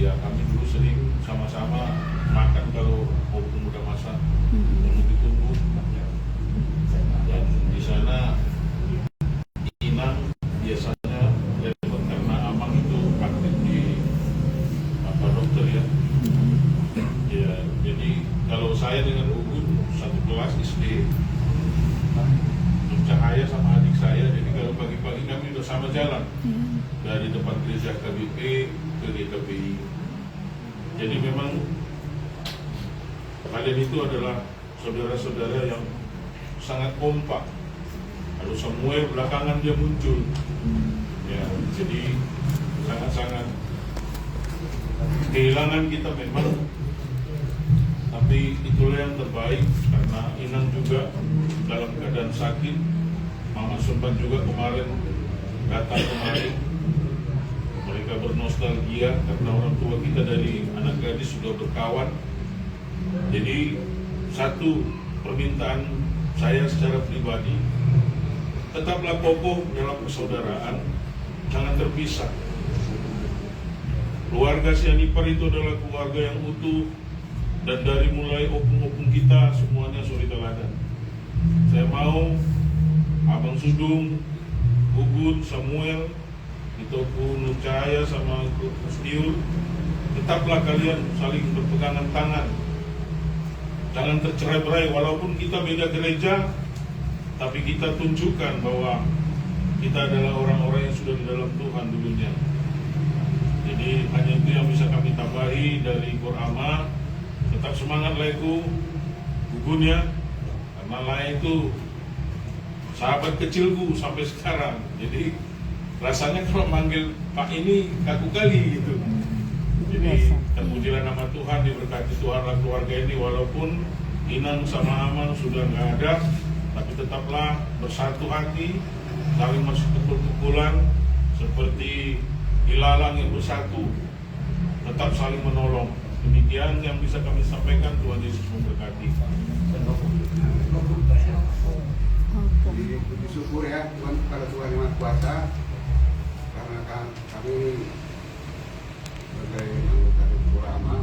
ya kami dulu sering sama-sama makan kalau opung udah masak, lalu ditunggu. Dan di sana Inang biasanya repot karena Amang itu praktik di dokter ya. Ya, jadi kalau saya dengan Ugun satu kelas SD, Cahaya sama adik saya, jadi kalau pagi-pagi kami udah sama jalan dari depan gereja KBP ke GKPI. Jadi memang kalian itu adalah saudara-saudara yang sangat kompak. Lalu Samuel belakangan dia muncul, ya, jadi sangat-sangat kehilangan kita memang, tapi itulah yang terbaik karena Inang juga dalam keadaan sakit. Mama sempat juga kemarin datang kemari. Mereka bernostalgia karena orang tua kita dari anak gadis sudah berkawan. Jadi satu permintaan saya secara pribadi, tetaplah kokoh dalam persaudaraan, jangan terpisah. Keluarga Sianipar itu adalah keluarga yang utuh, dan dari mulai opung-opung kita semuanya suri teladan. Saya mau Abang Sudung, Gugun, Samuel, itu pun Nur Cahaya sama Gustiur, tetaplah kalian saling berpegangan tangan. Jangan tercerai-berai, walaupun kita beda gereja, tapi kita tunjukkan bahwa kita adalah orang-orang yang sudah di dalam Tuhan dulunya. Jadi hanya itu yang bisa kami tambahi dari Korama. Tetap semangat Laiku, Gugun ya, karena Lai itu sahabat kecilku sampai sekarang. Jadi rasanya kalau manggil Pak ini kaku kali gitu. Jadi terpujilah nama Tuhan, diberkati Tuhanlah keluarga ini, walaupun Inang sama Amang sudah nggak ada, tapi tetaplah bersatu hati, saling pukul-pukulan seperti ilalang yang bersatu, tetap saling menolong. Demikian yang bisa kami sampaikan. Tuhan Yesus memberkati. Jadi puji syukur ya Tuhan kepada Tuhan yang Maha Kuasa, karena kan kami sebagai anggota Korama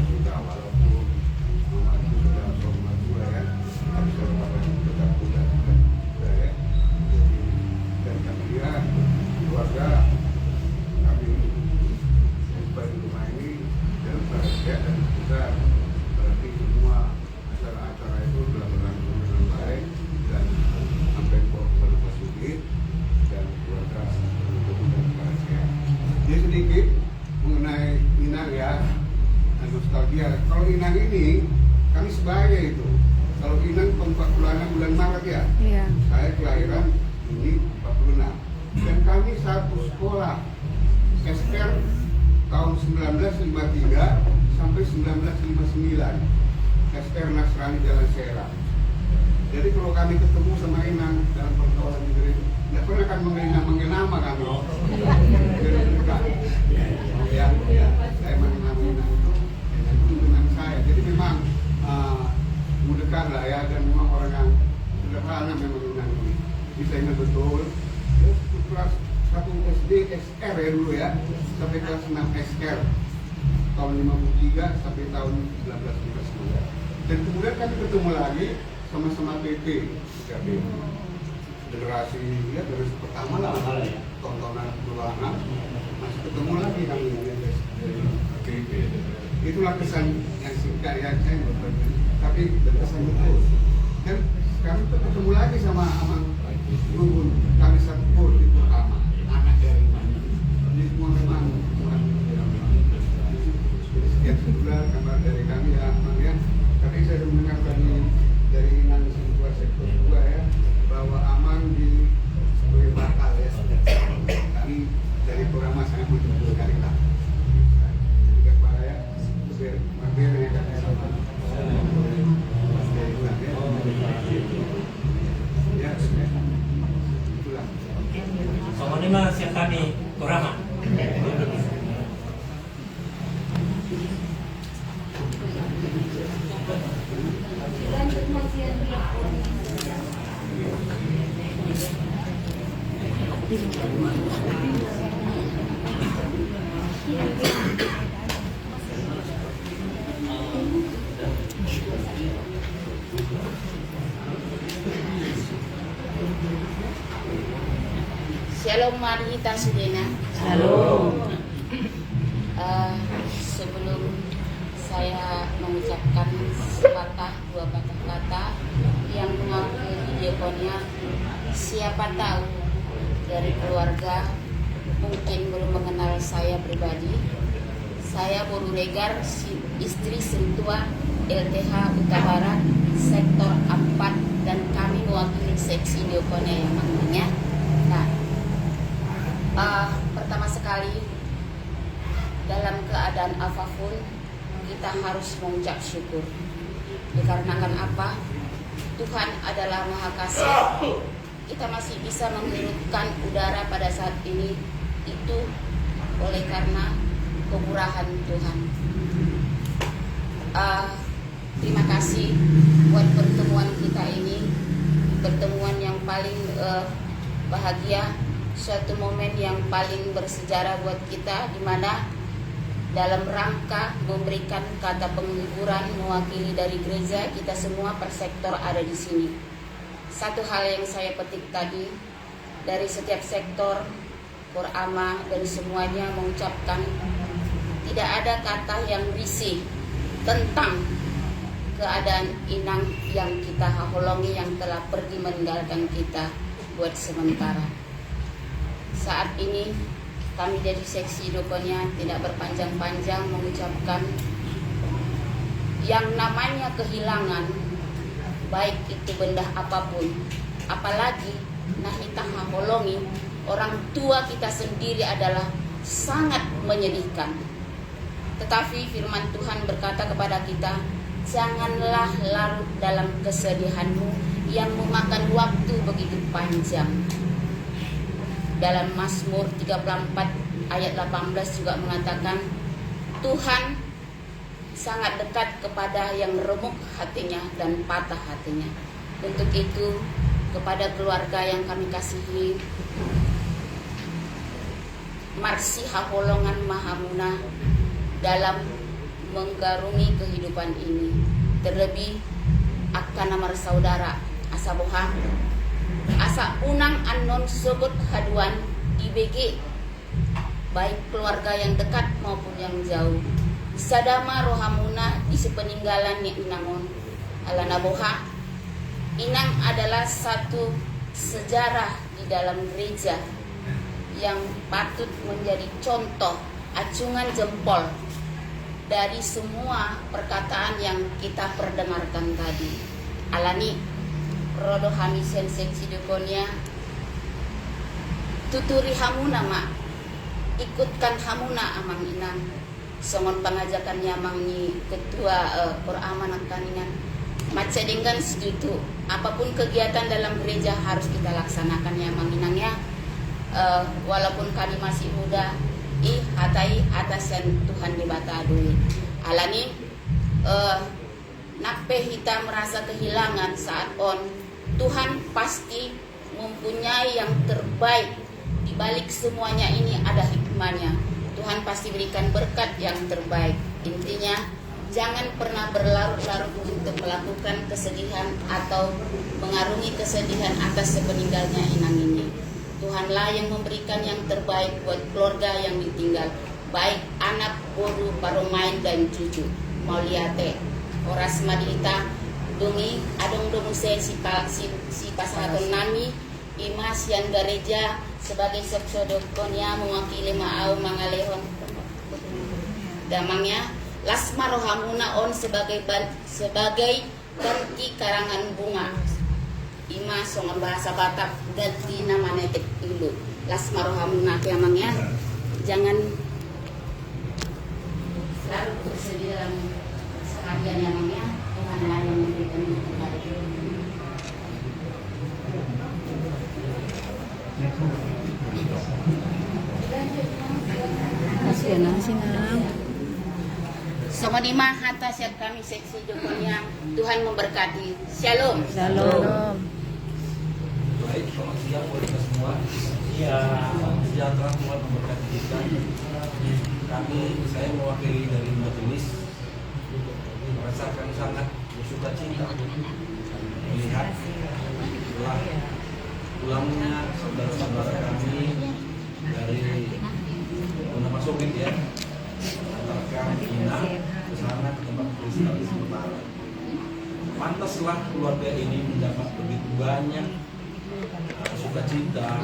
sudah, walaupun itu sudah somma tua ya, tapi pada tetap muda ya. Jadi dan kami lihat keluarga kami di rumah ini dalam bahagia dan juga berarti semua acara-acara itu telah berlangsung dengan baik dan sampai kepada Pak Sugit dan keluarga dan bahagia. Jadi sedikit mengenai Inang ya, nostalgia. Kalau Inang ini kami sebaya itu. Kalau Inang 46 bulan Maret ya, saya kelahiran ini 46 dan kami satu sekolah SR tahun 1953 sampai 1959 SR Nasrani Jalan Serang. Jadi kalau kami ketemu sama Inang dalam pergaulan di gereja, tidak pernah kan manggil nama kami. Ya, saya manggil nama Inang itu dengan saya. Jadi memang mudah lah ya, dan memang orang yang sederhana memang Inang ini. Bisa ingat betul. Kelas 1 SD SR ya dulu ya, sampai kelas 6 SR tahun 53 sampai tahun 1959. Dan kemudian kami ketemu lagi sama-sama PP generasi ya, dari pertama lah tontonan Purwana, masih ketemu lagi kami dari PP. Itulah kesan yang singkat ya, saya berbagi, tapi berkesan betul. Dan kami ketemu lagi sama Amang Gugun, kami satu di Purwana, anak dari mana. Ini semua memang Tuhan. Jadi sekian sudah kabar dari kami ya, Amang ya. Tapi saya mendengar dari Inang Singkuar sektor 2 ya, bahwa Amang di sebagai bakal ya. Kami dari Korama sangat menjemput kali lah. Jadi kepada ya, mampir yang kata sama. Ya, itulah. Sama ini mas yang kami Korama. Terima kasih. Shalom Marita Sudena. Shalom. Sebelum saya mengucapkan dua patah kata yang mewakili diakonia, siapa tahu dari keluarga mungkin belum mengenal saya pribadi. Saya Boru Regar, istri Sentua LTH Utabarat Sektor 4, dan kami mewakili seksi diakonia yang namanya. Pertama sekali, dalam keadaan apapun kita harus mengucap syukur. Dikarenakan apa? Tuhan adalah Maha Kasih. Kita masih bisa menghirupkan udara pada saat ini, itu oleh karena kemurahan Tuhan. Terima kasih buat pertemuan kita ini, pertemuan yang paling bahagia, suatu momen yang paling bersejarah buat kita, di mana dalam rangka memberikan kata penghiburan mewakili dari gereja, kita semua per sektor ada di sini. Satu hal yang saya petik tadi dari setiap sektor, Korama dan semuanya mengucapkan tidak ada kata yang risih tentang keadaan inang yang kita holongi, yang telah pergi meninggalkan kita buat sementara. Saat ini kami dari seksi diakonia tidak berpanjang-panjang mengucapkan yang namanya kehilangan, baik itu benda apapun, apalagi nahita haholongi orang tua kita sendiri, adalah sangat menyedihkan. Tetapi firman Tuhan berkata kepada kita, janganlah larut dalam kesedihanmu yang memakan waktu begitu panjang. Dalam Mazmur 34 ayat 18 juga mengatakan, Tuhan sangat dekat kepada yang remuk hatinya dan patah hatinya. Untuk itu, kepada keluarga yang kami kasihi, Marsi Haholongan Mahamuna dalam menggarungi kehidupan ini, terlebih akan nama saudara Asaboha asa unang anon sebut haduan IBG, baik keluarga yang dekat maupun yang jauh. Sadama rohamuna di sepeninggalan ni inangon ala naboha. Inang adalah satu sejarah di dalam gereja yang patut menjadi contoh acungan jempol dari semua perkataan yang kita perdengarkan tadi. Alani Rodo hamisen seksi diakonia, tuturi hamuna mak, ikutkan hamuna amang inang, songon pengajakannya amang ni ketua Korama nangkaningan, macedenggan sejutu, apapun kegiatan dalam gereja harus kita laksanakan ya amang inang ya. Walaupun kami masih muda, hatai atas yang Tuhan dibatadui. Alani nape kita merasa kehilangan saat on, Tuhan pasti mempunyai yang terbaik. Di balik semuanya ini ada hikmahnya. Tuhan pasti berikan berkat yang terbaik. Intinya, jangan pernah berlarut-larut untuk melakukan kesedihan atau mengarungi kesedihan atas sepeninggalnya inang ini. Tuhanlah yang memberikan yang terbaik buat keluarga yang ditinggal, baik anak, boru, paromain, dan cucu. Mauliate, oras madita, dungi, adong dong si pasahaton nami, imas yang gereja sebagai seksodokonia mewakili maau mangalehon damangnya, lasma rohamuna on sebagai ganti karangan bunga. Ima songan bahasa Batak ganti nama netek dulu. Lasma rohamuna kiamangnya, jangan selalu bersedia dalam sekalian namanya. Tuhan lah yang memberikan kepada kita. Masih ya nasi nang. Sama di mahata siap kami seksi diakonia, Tuhan memberkati. Shalom. Shalom. Baik, selamat siang buat kita semua. Ya, sejahtera Tuhan memberkati kita. Saya mewakili dari majelis, merasakan sangat bersuka cita melihat pulangnya saudara-saudara kami dari Nama Sogit ya, antarkan Ina ke sana ke tempat peristiwa sementara. Pantaslah keluarga ini mendapat begitu banyak sukacita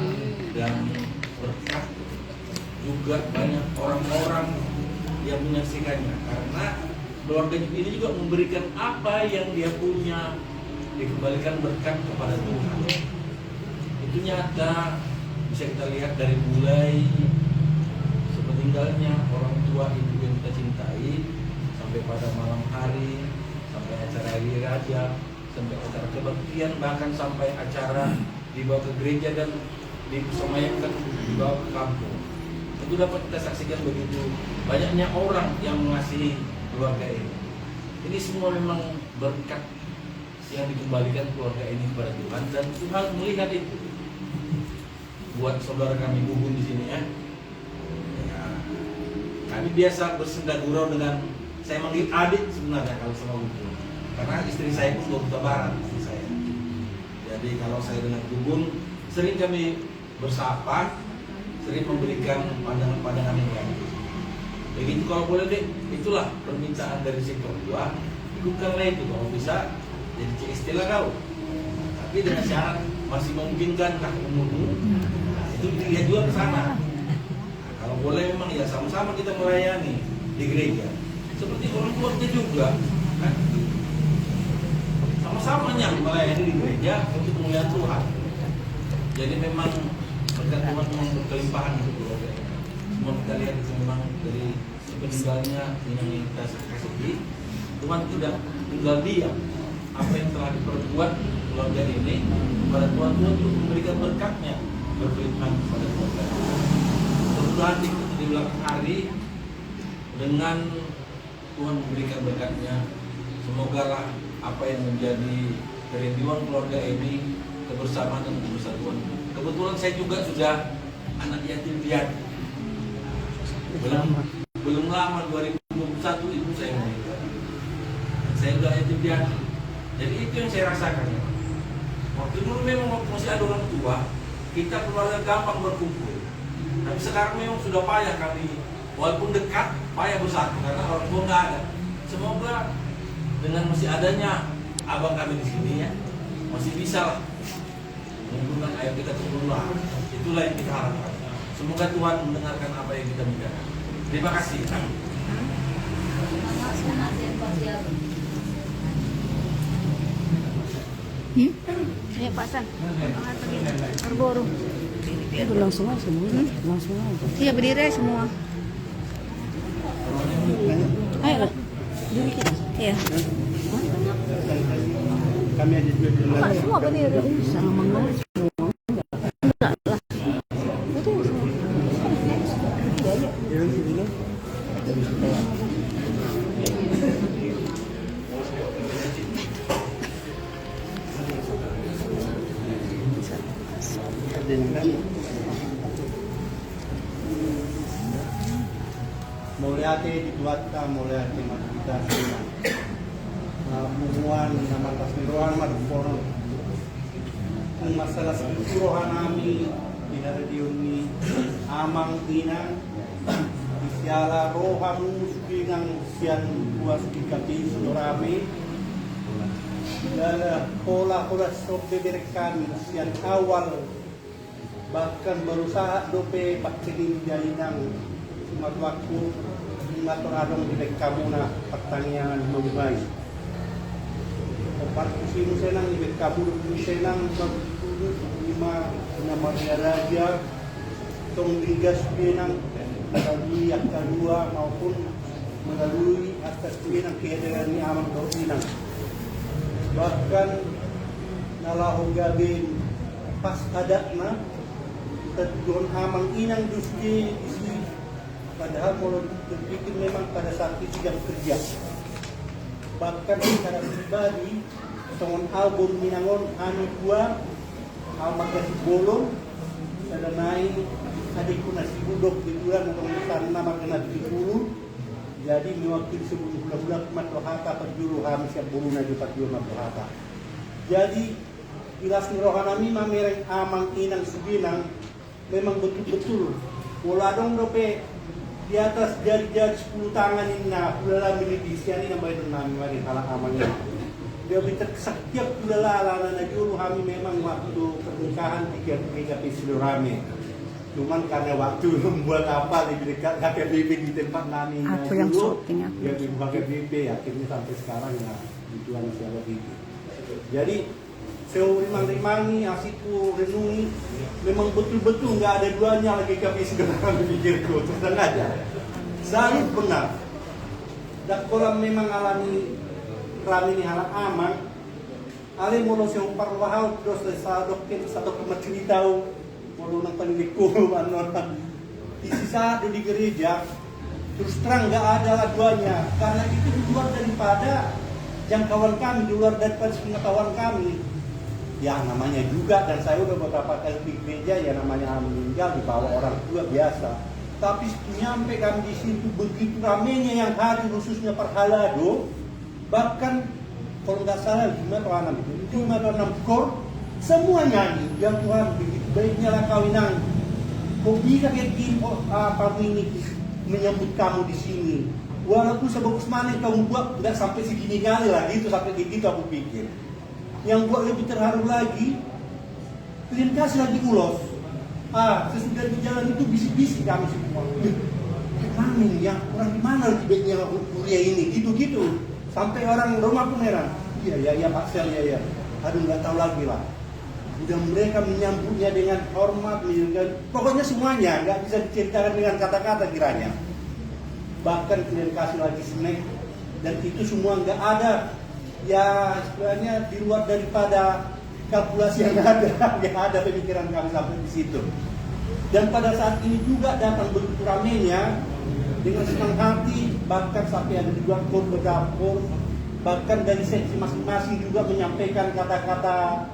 dan berkah, juga banyak orang-orang yang menyaksikannya, karena keluarga ini juga memberikan apa yang dia punya, dikembalikan berkat kepada Tuhan. Itu nyata, bisa kita lihat dari mulai sepeninggalnya orang tua ibu yang kita cintai, sampai pada malam hari, sampai acara hari raja, sampai acara kebaktian, bahkan sampai acara dibawa ke gereja dan disemayamkan dibawa ke kampung. Itu dapat kita saksikan begitu banyaknya orang yang mengasihi keluarga ini. Ini semua memang berkat yang dikembalikan keluarga ini kepada Tuhan, dan Tuhan melihat itu. Buat saudara kami Gugun di sini ya, kami biasa bersenda gurau dengan, saya manggil adik sebenarnya kalau sama Gugun, karena istri saya pun Kota Barat, istri saya. Jadi kalau saya dengan Gugun sering kami bersapa, sering memberikan pandangan-pandangan yang baik. Begitu kalau boleh deh, itulah permintaan dari sektor 2, ikutkanlah itu kalau bisa jadi istilah kau. Tapi dengan syarat masih memungkinkankah umurmu, itu dilihat juga ke sana. Kalau boleh memang ya sama-sama kita melayani di gereja. Seperti orang tua kita juga, kan? Sama-sama melayani di gereja untuk melihat Tuhan. Jadi memang berkat Tuhan memang berkelimpahan untuk keluarga ini. Semua kita lihat itu memang dari sepeninggalnya yang kita kasih, Tuhan tidak tinggal diam. Apa yang telah diperbuat keluarga ini kepada Tuhan untuk memberikan berkatnya berkelimpahan kepada keluarga. Mudah-mudahan di belakang hari dengan Tuhan memberikan berkatnya, semogalah apa yang menjadi kerinduan keluarga ini, kebersamaan dan persatuan. Kebetulan saya juga sudah anak yatim piatu. Belum lama 2021 ibu saya meninggal. Saya sudah yatim piatu. Jadi itu yang saya rasakan. Waktu dulu memang masih ada orang tua, kita keluarga gampang berkumpul. Tapi sekarang memang sudah payah kami, walaupun dekat, payah bersatu karena orang tua nggak ada. Semoga dengan masih adanya abang kami di sini ya, masih bisa lah menggunakan ayat kita terus. Itulah yang kita harapkan. Semoga Tuhan mendengarkan apa yang kita minta. Terima kasih. Ayo Pak San. Berburu. Itu langsung aja semua. Langsung aja. Iya berdiri semua. Ayo lah. Iya. Kami ada juga di Pak semua berdiri. Sama mengurus. Enggak lah. Betul semua. Mulyate dituatkan mulyate kita semua. Muan nama kasmirohan madupon. Ang masalah rohan nami dinaradiuni amang ina isiala rohan musbingang sian buas dikapi surami. Dan pola sobe kami sian awal bahkan berusaha dope pakcegin jainang sumat waktu ngatur adong di kamuna pertanian membaik. Opat kusimu senang di kabur senang lima nama raja tong digas pinang melalui yang kedua maupun melalui atas pinang kehadiran ni amang pinang. Bahkan nalahu gabin pas adakna terjual amang inang dusti isi, padahal kalau berpikir memang pada saat itu jam kerja. Bahkan secara pribadi dengan album minangon anu dua almakas bolong ada naik adikku nasi budok di bulan untuk nama kena di puluh. Jadi mewakili sebelum bulan matlohata perjuru ham siap bulu naju perjuru matlohata. Jadi jelas rohanami mamereng amang inang subinang memang betul-betul Waladong dope di atas jari-jari 10 tangan ini na ulala militisian ini namanya nami mari halak amannya. Dia minta setiap ulala na dulu kami memang waktu pernikahan tiga rame. Cuman karena waktu membuat apa di dekat KPBB di tempat nami Aku yang dulu, syuting aku. dia di KPBB akhirnya sampai sekarang ya tujuan siapa gitu. Jadi saya memang asiku renungi memang betul-betul nggak ada duanya lagi kami sekarang pikirku terus aja sangat benar. Dan kalau memang alami rame ini halak aman, ale mulu si umpar wahau terus satu cerita mulu nang pendidiku orang di sisa di gereja terus terang nggak ada laguannya karena itu di luar daripada jangkauan kami, di luar daripada pengetahuan kami. Ya namanya juga, dan saya udah beberapa kali di gereja ya namanya meninggal dibawa orang tua biasa. Tapi nyampe kami di situ begitu ramenya yang hari khususnya perhalado, bahkan kalau nggak salah 5 atau 6 kor semua nyanyi yang Tuhan begitu baiknya lah kawinan. Kok bisa kayak gini kamu ini menyambut kamu di sini? Walaupun sebagus mana kamu buat nggak sampai segini kali lah gitu sampai gitu aku pikir. Yang buat lebih terharu lagi, kalian kasih lagi ulos. Sesudah di jalan itu bisik-bisik kami semua. Kemana ini ya? Orang di mana lebih kuliah ini? Gitu-gitu. Sampai orang rumah pun heran. Iya Pak Sel ya. Aduh nggak tahu lagi lah. Udah mereka menyambutnya dengan hormat, pokoknya semuanya nggak bisa diceritakan dengan kata-kata kiranya. Bahkan kalian kasih lagi snack dan itu semua nggak ada. Ya sebenarnya di luar daripada kalkulasi yang ada, nggak ada pemikiran kami sampai di situ. Dan pada saat ini juga datang begitu ramenya dengan senang hati, bahkan sampai ada juga kor berdapur, bahkan dari seksi masing-masing juga menyampaikan kata-kata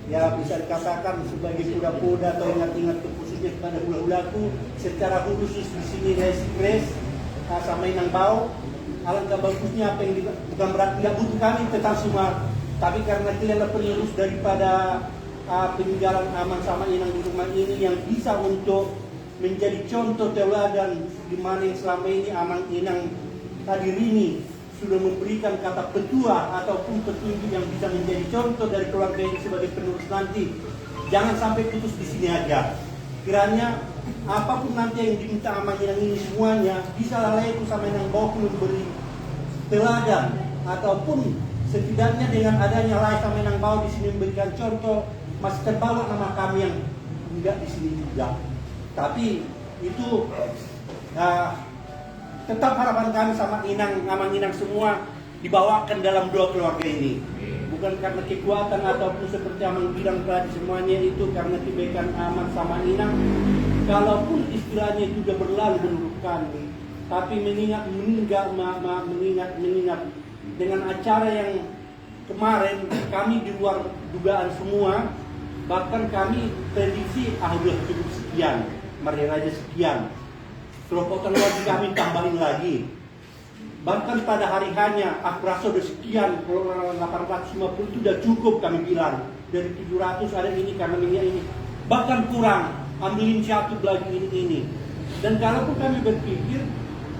ya bisa dikatakan sebagai kuda-kuda atau ingat-ingat khususnya kepada hula-hulaku secara khusus di sini Grace sama Inang Bau. Alangkah bagusnya apa yang bukan berarti tidak butuh kami tetap semua, tapi karena kalian penerus daripada peninggalan Aman sama Inang di rumah ini yang bisa untuk menjadi contoh teladan di mana yang selama ini Aman Inang hadir ini sudah memberikan kata petua ataupun petunjuk yang bisa menjadi contoh dari keluarga ini sebagai penerus nanti. Jangan sampai putus di sini aja. Kiranya apapun nanti yang diminta Aman Inang ini semuanya bisa layak sama Inang Bau memberi teladan ataupun setidaknya dengan adanya layak sama Inang Bau di sini memberikan contoh masih terbawa nama kami yang enggak di sini juga. Tapi itu tetap harapan kami sama Aman Inang semua dibawakan dalam doa keluarga ini. Bukan karena kekuatan ataupun seperti Aman bilang tadi semuanya itu karena kebaikan Aman sama Inang. Kalaupun istilahnya itu sudah berlalu menurut kami, tapi mengingat dengan acara yang kemarin kami di luar dugaan semua, bahkan kami prediksi udah cukup sekian, Maria Raja sekian, terobosan lagi kami tambahin lagi. Bahkan pada hari hanya aku rasa udah sekian, kalau 850 itu udah cukup kami bilang. Dari 700 ada ini karena ini, bahkan kurang. Ambilin satu lagi ini. Dan kalaupun kami berpikir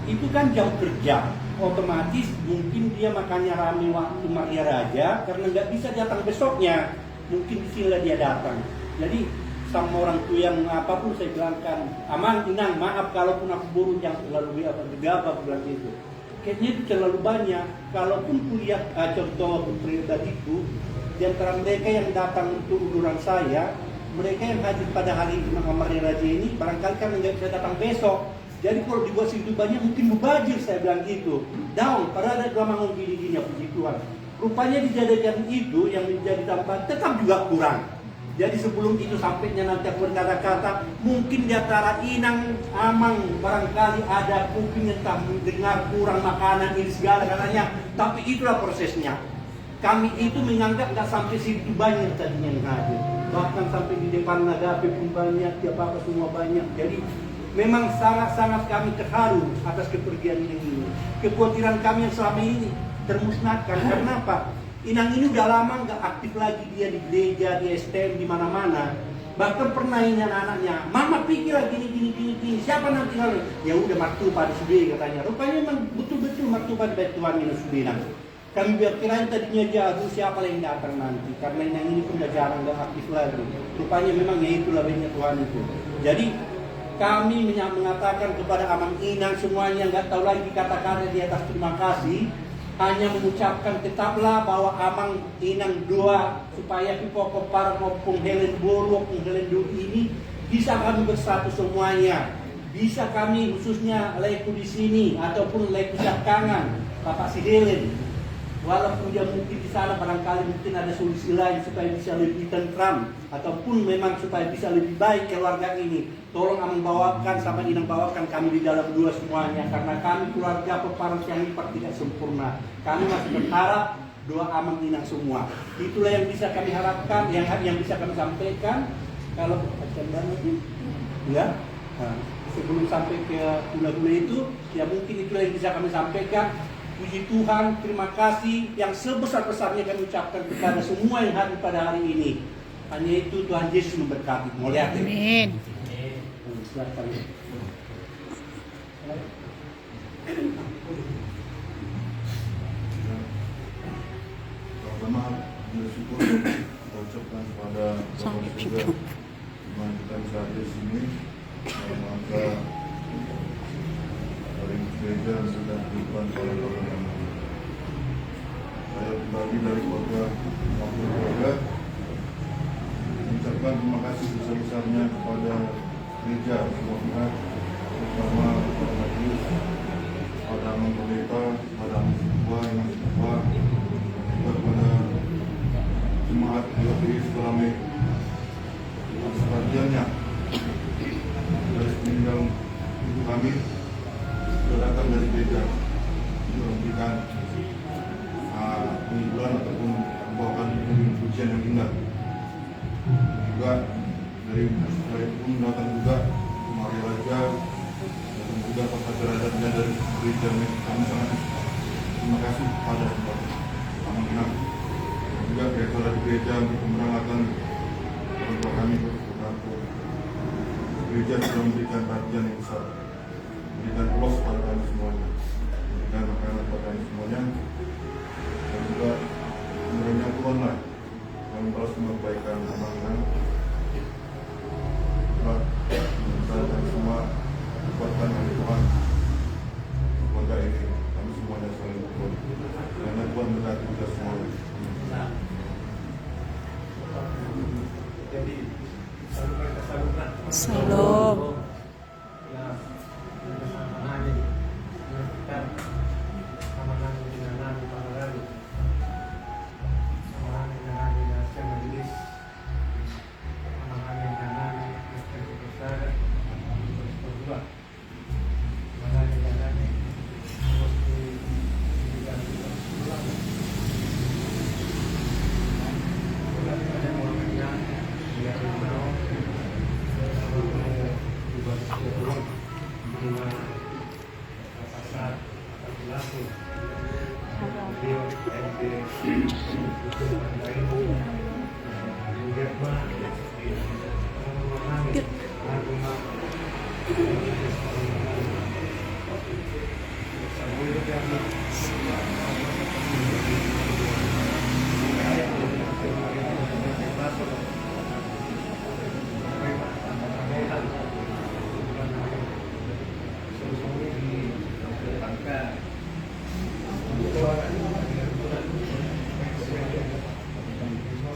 itu kan jam kerja, otomatis mungkin dia makannya rame waktu Maria Raja karena nggak bisa datang besoknya, mungkin di sini dia datang. Jadi sama orang tua yang apapun saya bilangkan, Aman Inang maaf kalaupun aku buru yang terlalu gegabah bilang itu. Kayaknya itu terlalu banyak. Kalaupun kuliah contoh pribadiku, di antara mereka yang datang untuk unduran saya, mereka yang hadir pada hari Maria Raja ini barangkali kan nggak bisa datang besok. Jadi kalau dibuat segitu banyak mungkin mubazir saya bilang gitu. Down, padahal ada mangun gini-gini puji Tuhan. Rupanya dijadikan itu yang menjadi tambahan tetap juga kurang. Jadi sebelum itu sampainya nanti aku berkata-kata mungkin di antara Inang Amang barangkali ada mungkin entah mendengar kurang makanan ini segala katanya. Tapi itulah prosesnya. Kami itu menganggap nggak sampai segitu banyak tadinya yang hadir. Bahkan sampai di depan Nagape pun banyak, apa semua banyak. Jadi memang sangat-sangat kami terharu atas kepergian ini. Kekhawatiran kami yang selama ini termusnahkan. Karena apa? Inang ini udah lama nggak aktif lagi dia di gereja, di STM, di mana-mana. Bahkan pernah ini anak-anaknya, mama pikirlah gini. Siapa nanti kalau? Ya udah martu pada sudah katanya. Rupanya memang betul-betul martu pada baik Tuhan minus sudah nanti. Kami biar kirain tadinya jauh siapa yang datang nanti. Karena yang ini pun udah jarang gak aktif lagi. Rupanya memang ya itulah baiknya Tuhan itu. Jadi kami mengatakan kepada Amang Inang semuanya nggak tahu lagi kata-kata di atas terima kasih. Hanya mengucapkan tetaplah bahwa Amang Inang doa supaya Pipoko para maupun Helen Boro maupun Helen Do ini bisa kami bersatu semuanya. Bisa kami khususnya Leku di sini ataupun Leku Kangan, Bapak si Helen. Walaupun dia mungkin di sana barangkali mungkin ada solusi lain supaya bisa lebih tentram ataupun memang supaya bisa lebih baik keluarga ini. Tolong Amang bawakan sama Inang bawakan kami di dalam dua semuanya karena kami keluarga peparang yang lipat tidak sempurna. Kami masih berharap doa Amang Inang semua. Itulah yang bisa kami harapkan, yang bisa kami sampaikan. Kalau akan banget ya. Nah, sebelum sampai ke gula-gula itu, ya mungkin itulah yang bisa kami sampaikan. Puji Tuhan, terima kasih yang sebesar-besarnya kami ucapkan kepada semua yang hadir pada hari ini. Hanya itu Tuhan Yesus memberkati. Mau lihat ya? Amin. Silakan. Pertama, bersyukur kita ucapkan kepada Bapak juga dimana kita bisa hadir di sini dalam rangka dari gereja yang sudah dilakukan oleh Bapak yang mulia. Saya pribadi dari keluarga maupun keluarga mengucapkan terima kasih sebesar-besarnya kepada gereja semua pihak, terutama kepada majelis, pada Amang Pendeta, pada Amang Ketua, Imam Ketua, juga kepada jemaat GPI Sukarame atas perhatiannya dari sepeninggal ibu kami sudah datang dari gereja untuk memberikan penghiburan ataupun membawakan pujian yang indah. Juga dari pun datang juga Maria Raja dan juga Pak Raja dari gereja. Kami sangat terima kasih kepada Amang Inang dan juga direktur dari gereja untuk pemberangkatan orang tua kami ke gereja sudah memberikan perhatian yang besar, memberikan ulos pada kami semuanya, memberikan makanan pada kami semuanya, dan juga menurutnya Tuhan lah yang membalas semua kebaikan Amang Inang. Dan semua kekuatan dari Tuhan keluarga ini, kami semuanya saling berdoa karena Tuhan berkati kita semuanya. Salam.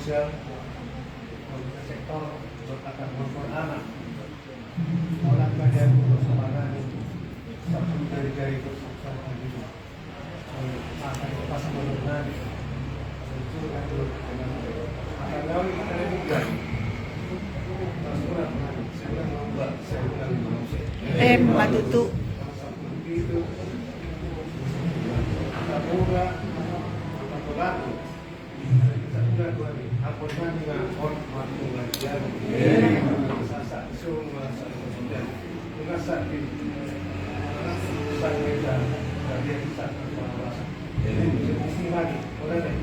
Sosial sektor berkata anak orang badan bersama satu dari bersama hidup akan pasang benar itu akan lalu kita lihat Matutu. itu murah berlaku apa dengan orang mampu belajar sasa semua sudah merasa di sana dan dia bisa berpuasa. Jadi lagi, boleh